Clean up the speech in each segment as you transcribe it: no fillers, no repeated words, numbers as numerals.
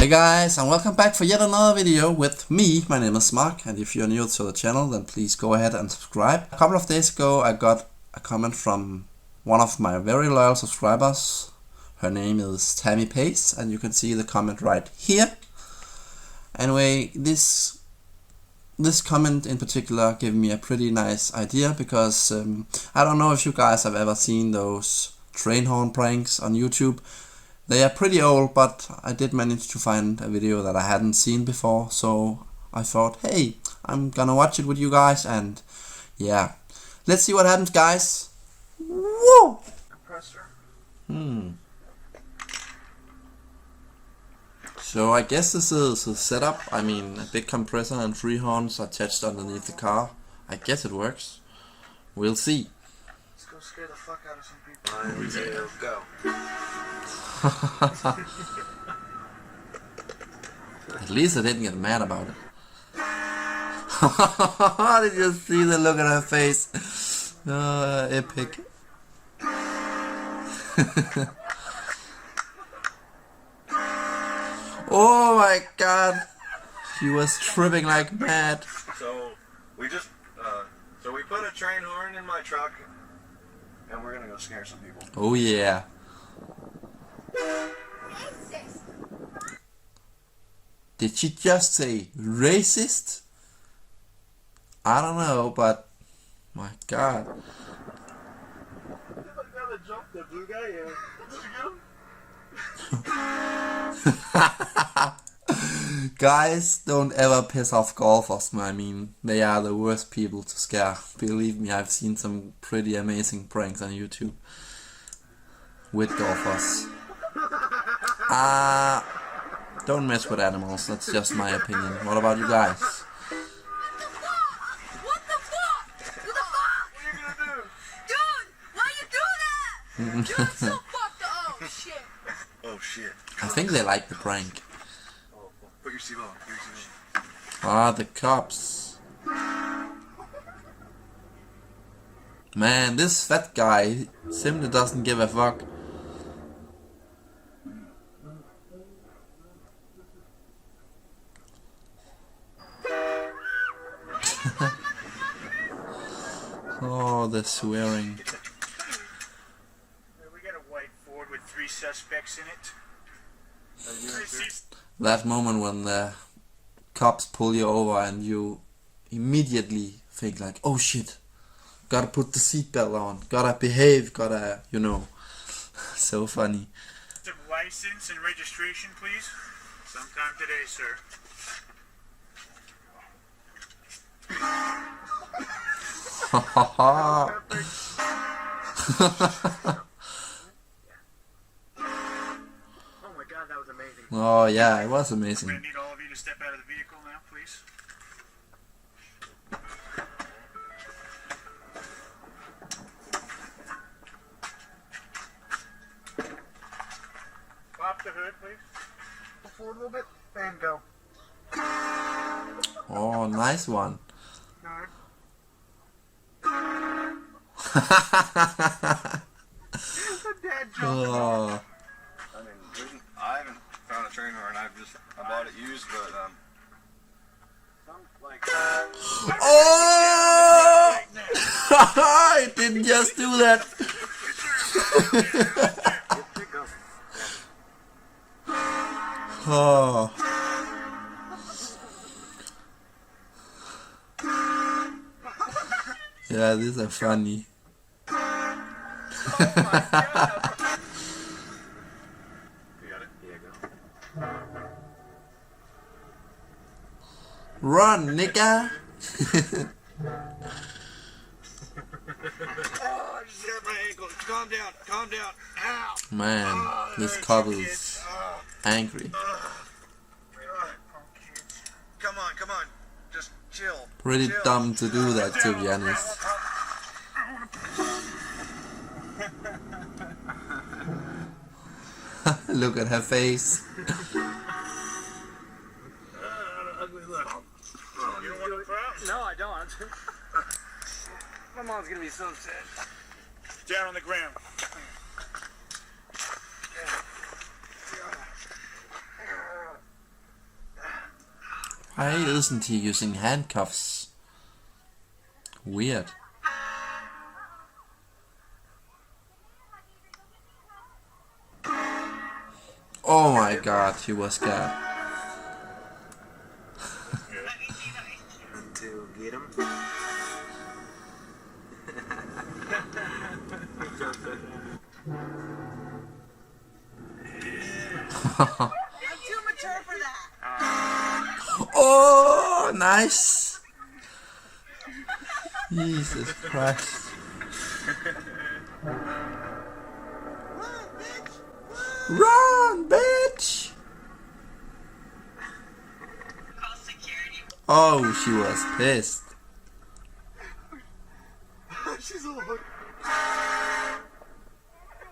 Hey guys, and welcome back for yet another video with me. My name is Mark, and if you're new to the channel then please go ahead and subscribe. A couple of days ago I got a comment from one of my very loyal subscribers. Her name is Tammy Pace, and you can see the comment right here. Anyway, this comment in particular gave me a pretty nice idea because I don't know if you guys have ever seen those train horn pranks on YouTube. They are pretty old, but I did manage to find a video that I hadn't seen before, so I thought, hey, I'm gonna watch it with you guys, and yeah, let's see what happens, guys. Woo! Compressor. So I guess this is a setup. I mean, a big compressor and 3 horns attached underneath the car. I guess it works. We'll see. Let's go scare the fuck out of some people. Here we go. At least I didn't get mad about it. Did you see the look on her face? Epic. Oh my god. She was tripping like mad. So we just we put a train horn in my truck and we're gonna go scare some people. Oh yeah. Did she just say racist? I don't know, but my god. The blue guy, yeah. Guys, don't ever piss off golfers. I mean, they are the worst people to scare. Believe me, I've seen some pretty amazing pranks on YouTube with golfers. Don't mess with animals, that's just my opinion. What about you guys? What the fuck? What the fuck? What are you gonna do? Dude, why you do that? Dude, so fucked up. Oh shit. Oh shit. I think they like the prank. Oh, put your seatbelt on. Put your seatbelt on. Ah, the cops. Man, this fat guy simply doesn't give a fuck. Oh, the swearing. We got a white Ford with 3 suspects in it. That moment when the cops pull you over and you immediately think like, oh shit, gotta put the seatbelt on, gotta behave, gotta, you know. So funny. Some license and registration, please. Sometime today, sir. Ha ha ha. Oh my god, that was amazing. Oh yeah, it was We're amazing. gonna need all of you to step out of the vehicle now, please. Pop the hood, please. Forward a little bit and go. Oh, nice one. Alright. Dad joke. Oh. I mean, I haven't found a train horn. I bought it used, but some like. Oh! I didn't just do that. Oh. Yeah, these are funny. You got it? Yeah, go. Run, nigga. Oh, I just hit my ankle. Calm down, calm down. Ow. Man, this cop is angry. Come on, come on. Just chill. Pretty Chill. dumb to do that, to be honest. Look at her face. Ugly look. You don't want to cry? No, I don't. My mom's gonna be so sad. Down on the ground. Why isn't he using handcuffs? Weird. Oh my god, he was scared. To get him. I'm too mature for that. Oh, nice. Jesus Christ. Run, bitch! Oh, she was pissed. She's all hooked.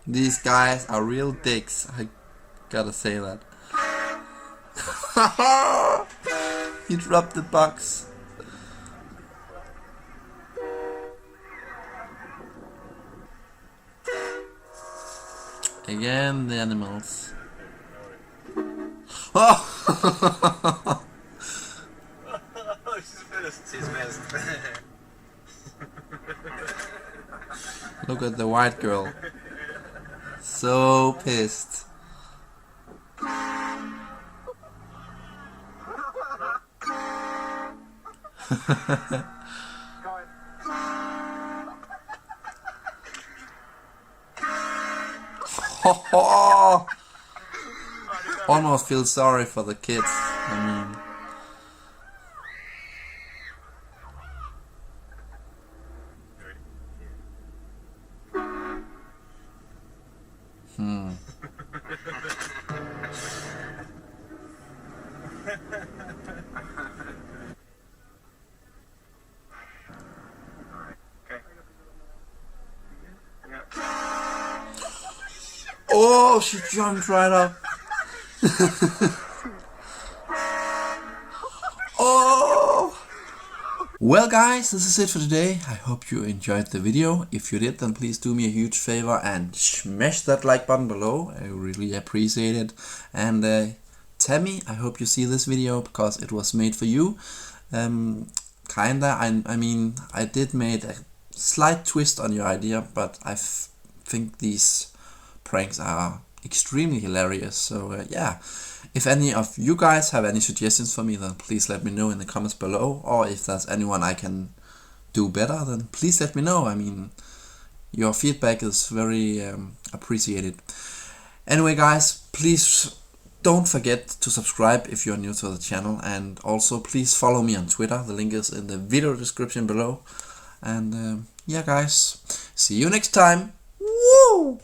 These guys are real dicks. I gotta say that. He dropped the box. Again, the animals. Oh! She's pissed. She's pissed. Look at the white girl. So pissed. Almost feel sorry for the kids. I mean, oh, she jumped right up. Oh! Well guys, this is it for today. I hope you enjoyed the video. If you did, then please do me a huge favor and smash that like button below. I really appreciate it. And Tammy, I hope you see this video because it was made for you. Kinda, I mean, I did make a slight twist on your idea, but I think these pranks are extremely hilarious. So yeah, if any of you guys have any suggestions for me, then please let me know in the comments below. Or if there's anyone I can do better, then please let me know. I mean, your feedback is very appreciated. Anyway guys, please don't forget to subscribe if you're new to the channel, and also please follow me on Twitter. The link is in the video description below. And yeah guys, see you next time. Woo!